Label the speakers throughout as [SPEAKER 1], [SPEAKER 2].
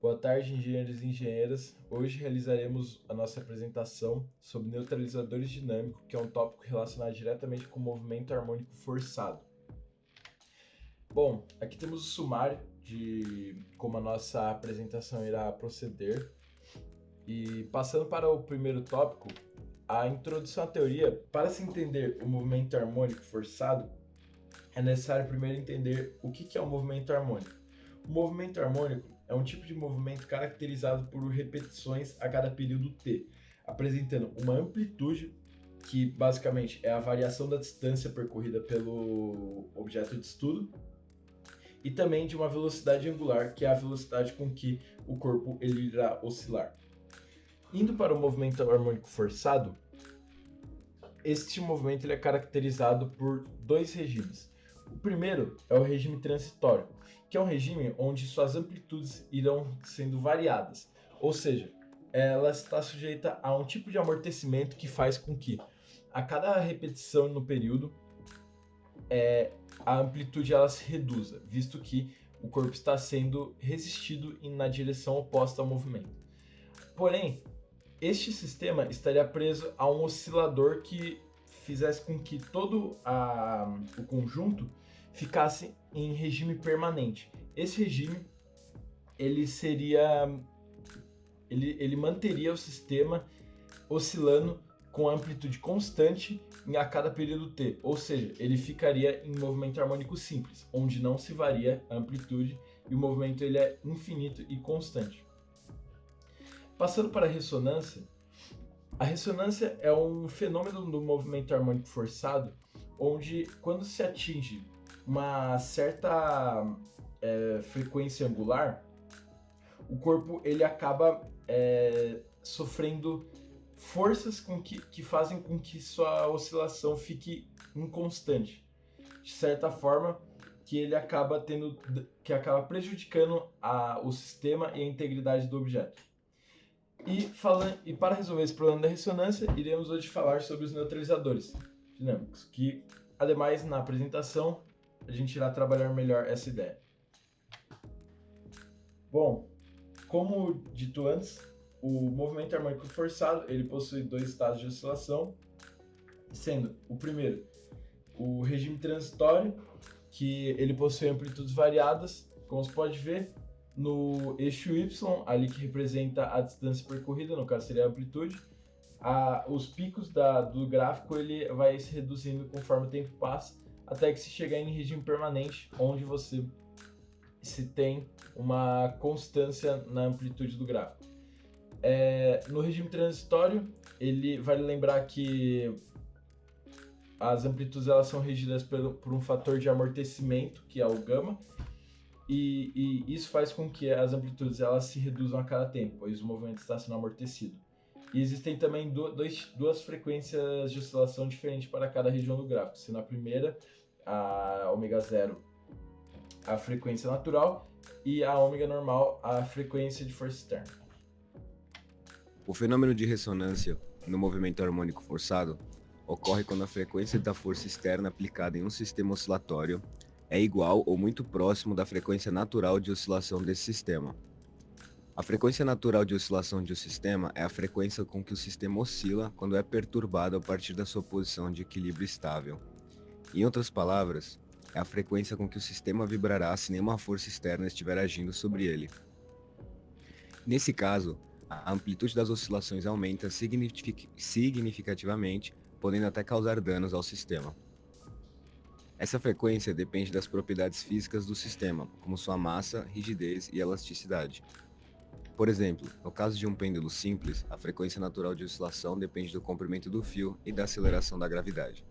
[SPEAKER 1] Boa tarde, engenheiros e engenheiras. Hoje realizaremos a nossa apresentação sobre neutralizadores dinâmicos, que é um tópico relacionado diretamente com o movimento harmônico forçado. Bom, aqui temos o sumário de como a nossa apresentação irá proceder. E passando para o primeiro tópico, a introdução à teoria. Para se entender o movimento harmônico forçado, é necessário primeiro entender o que é o movimento harmônico. O movimento harmônico é um tipo de movimento caracterizado por repetições a cada período t, apresentando uma amplitude, que basicamente é a variação da distância percorrida pelo objeto de estudo, e também de uma velocidade angular, que é a velocidade com que o corpo ele irá oscilar. Indo para o movimento harmônico forçado, este movimento ele é caracterizado por dois regimes. O primeiro é o regime transitório, que é um regime onde suas amplitudes irão sendo variadas, ou seja, ela está sujeita a um tipo de amortecimento que faz com que a cada repetição no período a amplitude ela se reduza, visto que o corpo está sendo resistido na direção oposta ao movimento. Porém, este sistema estaria preso a um oscilador que fizesse com que todo o conjunto ficasse em regime permanente. Esse regime ele manteria o sistema oscilando com amplitude constante a cada período t, ou seja, ele ficaria em movimento harmônico simples, onde não se varia a amplitude e o movimento ele é infinito e constante. Passando para a ressonância é um fenômeno do movimento harmônico forçado, onde quando se atinge uma certa frequência angular, o corpo ele acaba sofrendo forças que fazem com que sua oscilação fique inconstante. De certa forma, que ele acaba prejudicando o sistema e a integridade do objeto. E para resolver esse problema da ressonância, iremos hoje falar sobre os neutralizadores dinâmicos, que, ademais, na apresentação, a gente irá trabalhar melhor essa ideia. Bom, como dito antes, o movimento harmônico forçado ele possui dois estados de oscilação, sendo o primeiro o regime transitório, que ele possui amplitudes variadas, como se pode ver, no eixo Y, ali que representa a distância percorrida, no caso seria a amplitude, os picos do gráfico ele vai se reduzindo conforme o tempo passa, até que se chegar em regime permanente, onde você se tem uma constância na amplitude do gráfico. No regime transitório, ele vale lembrar que as amplitudes elas são regidas por um fator de amortecimento, que é o gama, e isso faz com que as amplitudes elas se reduzam a cada tempo, pois o movimento está sendo amortecido. E existem também duas frequências de oscilação diferentes para cada região do gráfico, sendo a primeira, a ômega 0, a frequência natural, e a ômega normal, a frequência de força externa.
[SPEAKER 2] O fenômeno de ressonância no movimento harmônico forçado ocorre quando a frequência da força externa aplicada em um sistema oscilatório é igual ou muito próximo da frequência natural de oscilação desse sistema. A frequência natural de oscilação de um sistema é a frequência com que o sistema oscila quando é perturbado a partir da sua posição de equilíbrio estável. Em outras palavras, é a frequência com que o sistema vibrará se nenhuma força externa estiver agindo sobre ele. Nesse caso, a amplitude das oscilações aumenta significativamente, podendo até causar danos ao sistema. Essa frequência depende das propriedades físicas do sistema, como sua massa, rigidez e elasticidade. Por exemplo, no caso de um pêndulo simples, a frequência natural de oscilação depende do comprimento do fio e da aceleração da gravidade.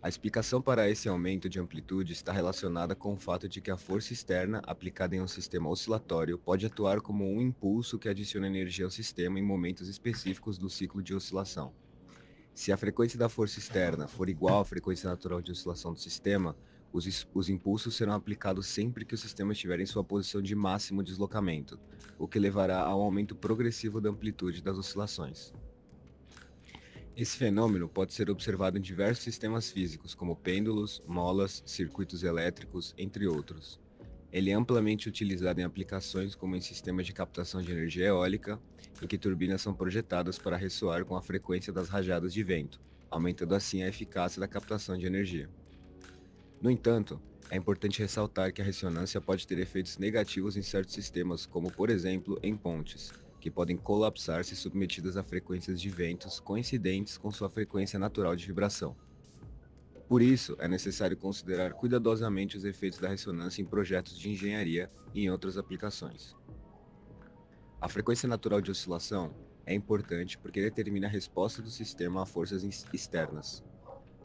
[SPEAKER 2] A explicação para esse aumento de amplitude está relacionada com o fato de que a força externa aplicada em um sistema oscilatório pode atuar como um impulso que adiciona energia ao sistema em momentos específicos do ciclo de oscilação. Se a frequência da força externa for igual à frequência natural de oscilação do sistema, os impulsos serão aplicados sempre que o sistema estiver em sua posição de máximo deslocamento, o que levará a um aumento progressivo da amplitude das oscilações. Esse fenômeno pode ser observado em diversos sistemas físicos, como pêndulos, molas, circuitos elétricos, entre outros. Ele é amplamente utilizado em aplicações como em sistemas de captação de energia eólica, em que turbinas são projetadas para ressoar com a frequência das rajadas de vento, aumentando assim a eficácia da captação de energia. No entanto, é importante ressaltar que a ressonância pode ter efeitos negativos em certos sistemas, como por exemplo em pontes, que podem colapsar se submetidas a frequências de ventos coincidentes com sua frequência natural de vibração. Por isso, é necessário considerar cuidadosamente os efeitos da ressonância em projetos de engenharia e em outras aplicações. A frequência natural de oscilação é importante porque determina a resposta do sistema a forças externas.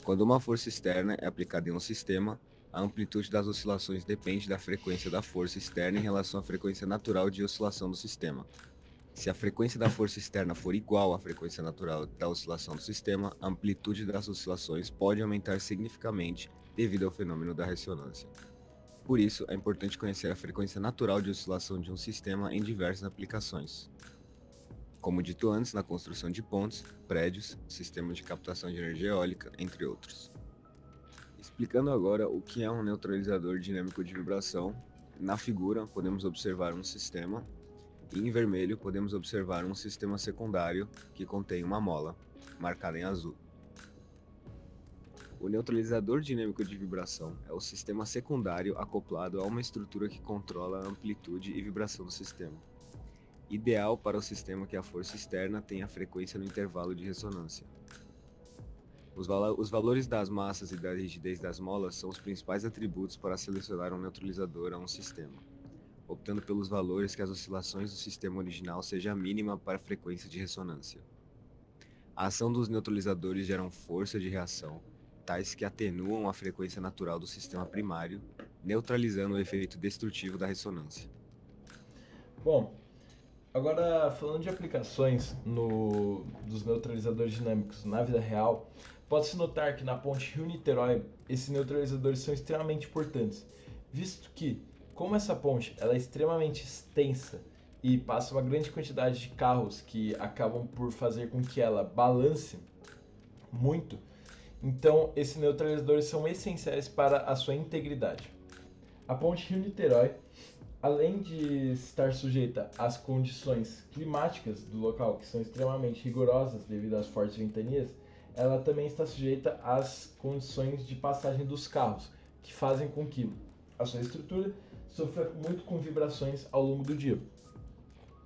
[SPEAKER 2] Quando uma força externa é aplicada em um sistema, a amplitude das oscilações depende da frequência da força externa em relação à frequência natural de oscilação do sistema. Se a frequência da força externa for igual à frequência natural da oscilação do sistema, a amplitude das oscilações pode aumentar significativamente devido ao fenômeno da ressonância. Por isso, é importante conhecer a frequência natural de oscilação de um sistema em diversas aplicações. Como dito antes, na construção de pontes, prédios, sistemas de captação de energia eólica, entre outros. Explicando agora o que é um neutralizador dinâmico de vibração, na figura podemos observar um sistema, e em vermelho podemos observar um sistema secundário que contém uma mola, marcada em azul. O neutralizador dinâmico de vibração é o sistema secundário acoplado a uma estrutura que controla a amplitude e vibração do sistema. Ideal para o sistema que a força externa tem a frequência no intervalo de ressonância. Os valores das massas e da rigidez das molas são os principais atributos para selecionar um neutralizador a um sistema, optando pelos valores que as oscilações do sistema original seja a mínima para a frequência de ressonância. A ação dos neutralizadores gera força de reação, tais que atenuam a frequência natural do sistema primário, neutralizando o efeito destrutivo da ressonância.
[SPEAKER 1] Bom, agora falando de aplicações dos neutralizadores dinâmicos na vida real, pode-se notar que na ponte Rio-Niterói esses neutralizadores são extremamente importantes, visto que, como essa ponte ela é extremamente extensa e passa uma grande quantidade de carros que acabam por fazer com que ela balance muito, então esses neutralizadores são essenciais para a sua integridade. A ponte Rio-Niterói, além de estar sujeita às condições climáticas do local, que são extremamente rigorosas devido às fortes ventanias, ela também está sujeita às condições de passagem dos carros, que fazem com que a sua estrutura sofra muito com vibrações ao longo do dia.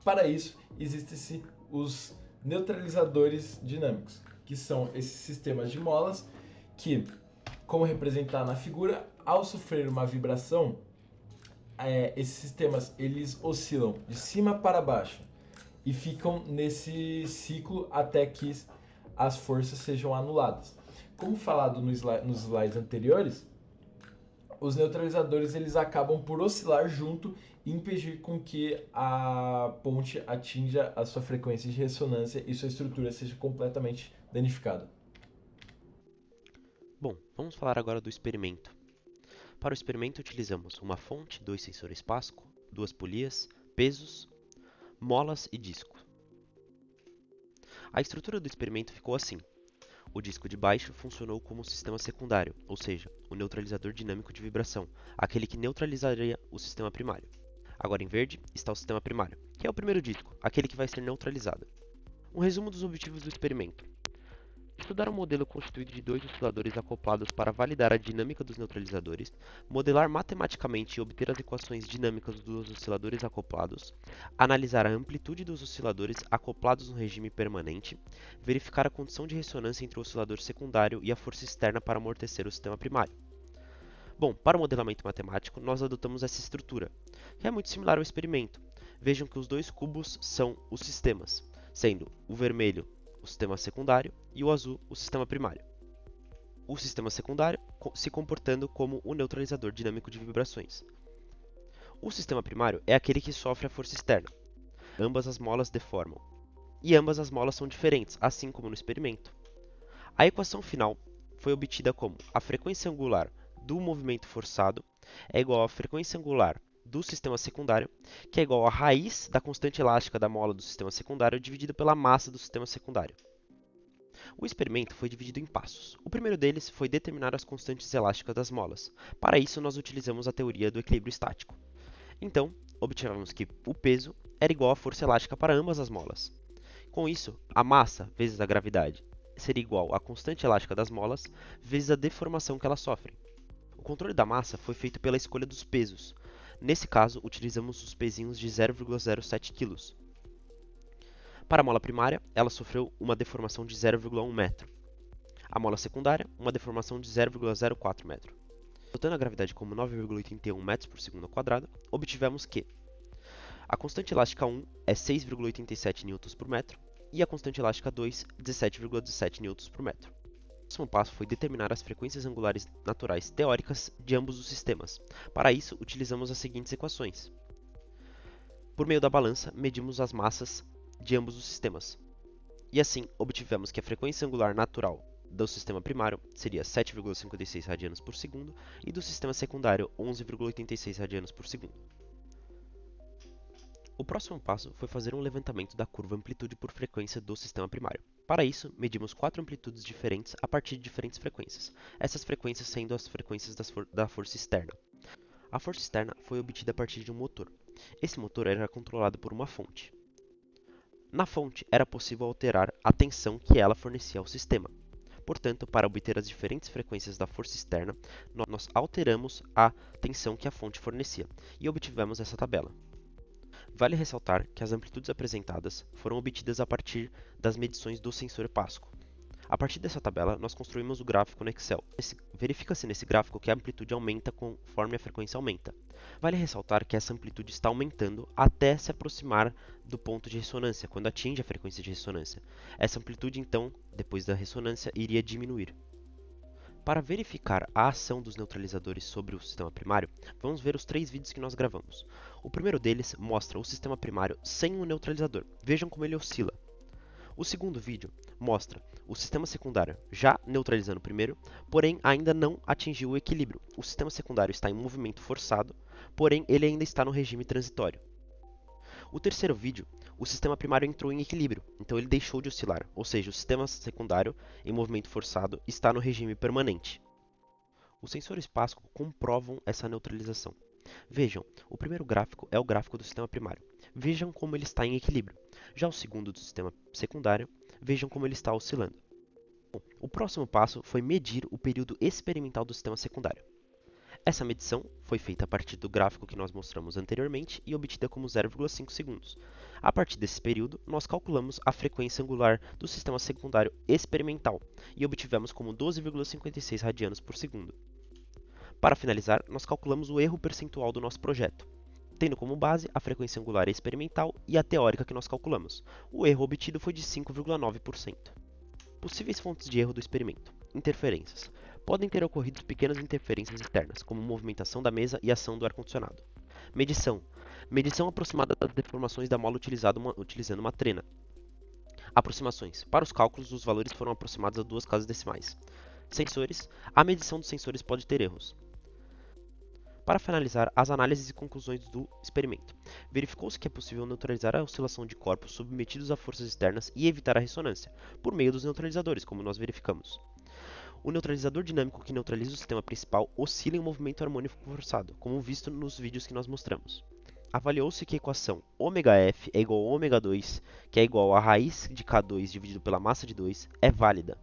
[SPEAKER 1] Para isso, existem os neutralizadores dinâmicos, que são esses sistemas de molas que, como representar na figura, ao sofrer uma vibração, esses sistemas eles oscilam de cima para baixo e ficam nesse ciclo até que as forças sejam anuladas. Como falado nos slides anteriores, os neutralizadores eles acabam por oscilar junto e impedir com que a ponte atinja a sua frequência de ressonância e sua estrutura seja completamente danificada.
[SPEAKER 3] Bom, vamos falar agora do experimento. Para o experimento utilizamos uma fonte, 2 sensores PASCO, 2 polias, pesos, molas e disco. A estrutura do experimento ficou assim. O disco de baixo funcionou como sistema secundário, ou seja, o neutralizador dinâmico de vibração, aquele que neutralizaria o sistema primário. Agora em verde está o sistema primário, que é o primeiro disco, aquele que vai ser neutralizado. Um resumo dos objetivos do experimento. Estudar um modelo constituído de 2 osciladores acoplados para validar a dinâmica dos neutralizadores, modelar matematicamente e obter as equações dinâmicas dos osciladores acoplados, analisar a amplitude dos osciladores acoplados no regime permanente, verificar a condição de ressonância entre o oscilador secundário e a força externa para amortecer o sistema primário. Bom, para o modelamento matemático, nós adotamos essa estrutura, que é muito similar ao experimento. Vejam que os 2 cubos são os sistemas, sendo o vermelho o sistema secundário e o azul o sistema primário. O sistema secundário se comportando como o neutralizador dinâmico de vibrações. O sistema primário é aquele que sofre a força externa. Ambas as molas deformam. E ambas as molas são diferentes, assim como no experimento. A equação final foi obtida como a frequência angular do movimento forçado é igual à frequência angular do sistema secundário, que é igual à raiz da constante elástica da mola do sistema secundário dividida pela massa do sistema secundário. O experimento foi dividido em passos. O primeiro deles foi determinar as constantes elásticas das molas. Para isso, nós utilizamos a teoria do equilíbrio estático. Então, obtivemos que o peso era igual à força elástica para ambas as molas. Com isso, a massa vezes a gravidade seria igual à constante elástica das molas vezes a deformação que elas sofrem. O controle da massa foi feito pela escolha dos pesos. Nesse caso, utilizamos os pezinhos de 0,07 kg. Para a mola primária, ela sofreu uma deformação de 0,1 metro. A mola secundária, uma deformação de 0,04 metro. Botando a gravidade como 9,81 metros por segundo ao quadrado, obtivemos que a constante elástica 1 é 6,87 N por metro e a constante elástica 2, 17,17 N por metro. O próximo passo foi determinar as frequências angulares naturais teóricas de ambos os sistemas. Para isso, utilizamos as seguintes equações. Por meio da balança, medimos as massas de ambos os sistemas. E assim, obtivemos que a frequência angular natural do sistema primário seria 7,56 radianos por segundo e do sistema secundário 11,86 radianos por segundo. O próximo passo foi fazer um levantamento da curva amplitude por frequência do sistema primário. Para isso, medimos 4 amplitudes diferentes a partir de diferentes frequências, essas frequências sendo as frequências da força externa. A força externa foi obtida a partir de um motor. Esse motor era controlado por uma fonte. Na fonte, era possível alterar a tensão que ela fornecia ao sistema. Portanto, para obter as diferentes frequências da força externa, nós alteramos a tensão que a fonte fornecia e obtivemos essa tabela. Vale ressaltar que as amplitudes apresentadas foram obtidas a partir das medições do sensor Pasco. A partir dessa tabela, nós construímos o gráfico no Excel. Verifica-se nesse gráfico que a amplitude aumenta conforme a frequência aumenta. Vale ressaltar que essa amplitude está aumentando até se aproximar do ponto de ressonância, quando atinge a frequência de ressonância. Essa amplitude, então, depois da ressonância, iria diminuir. Para verificar a ação dos neutralizadores sobre o sistema primário, vamos ver os 3 vídeos que nós gravamos. O primeiro deles mostra o sistema primário sem o neutralizador. Vejam como ele oscila. O segundo vídeo mostra o sistema secundário já neutralizando o primeiro, porém ainda não atingiu o equilíbrio. O sistema secundário está em movimento forçado, porém ele ainda está no regime transitório. O terceiro vídeo, o sistema primário entrou em equilíbrio, então ele deixou de oscilar, ou seja, o sistema secundário em movimento forçado está no regime permanente. Os sensores Pasco comprovam essa neutralização. Vejam, o primeiro gráfico é o gráfico do sistema primário. Vejam como ele está em equilíbrio. Já o segundo do sistema secundário, vejam como ele está oscilando. Bom, o próximo passo foi medir o período experimental do sistema secundário. Essa medição foi feita a partir do gráfico que nós mostramos anteriormente e obtida como 0,5 segundos. A partir desse período, nós calculamos a frequência angular do sistema secundário experimental e obtivemos como 12,56 radianos por segundo. Para finalizar, nós calculamos o erro percentual do nosso projeto, tendo como base a frequência angular experimental e a teórica que nós calculamos. O erro obtido foi de 5,9%. Possíveis fontes de erro do experimento. Interferências. Podem ter ocorrido pequenas interferências externas, como movimentação da mesa e ação do ar-condicionado. Medição. Medição aproximada das deformações da mola utilizando uma trena. Aproximações. Para os cálculos, os valores foram aproximados a 2 casas decimais. Sensores. A medição dos sensores pode ter erros. Para finalizar, as análises e conclusões do experimento. Verificou-se que é possível neutralizar a oscilação de corpos submetidos a forças externas e evitar a ressonância, por meio dos neutralizadores, como nós verificamos. O neutralizador dinâmico que neutraliza o sistema principal oscila em movimento harmônico forçado, como visto nos vídeos que nós mostramos. Avaliou-se que a equação ômega-F é igual a ômega-2, que é igual a raiz de K2 dividido pela massa de 2, é válida.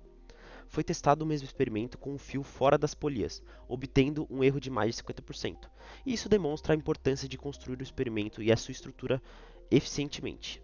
[SPEAKER 3] Foi testado o mesmo experimento com um fio fora das polias, obtendo um erro de mais de 50%. E isso demonstra a importância de construir o experimento e a sua estrutura eficientemente.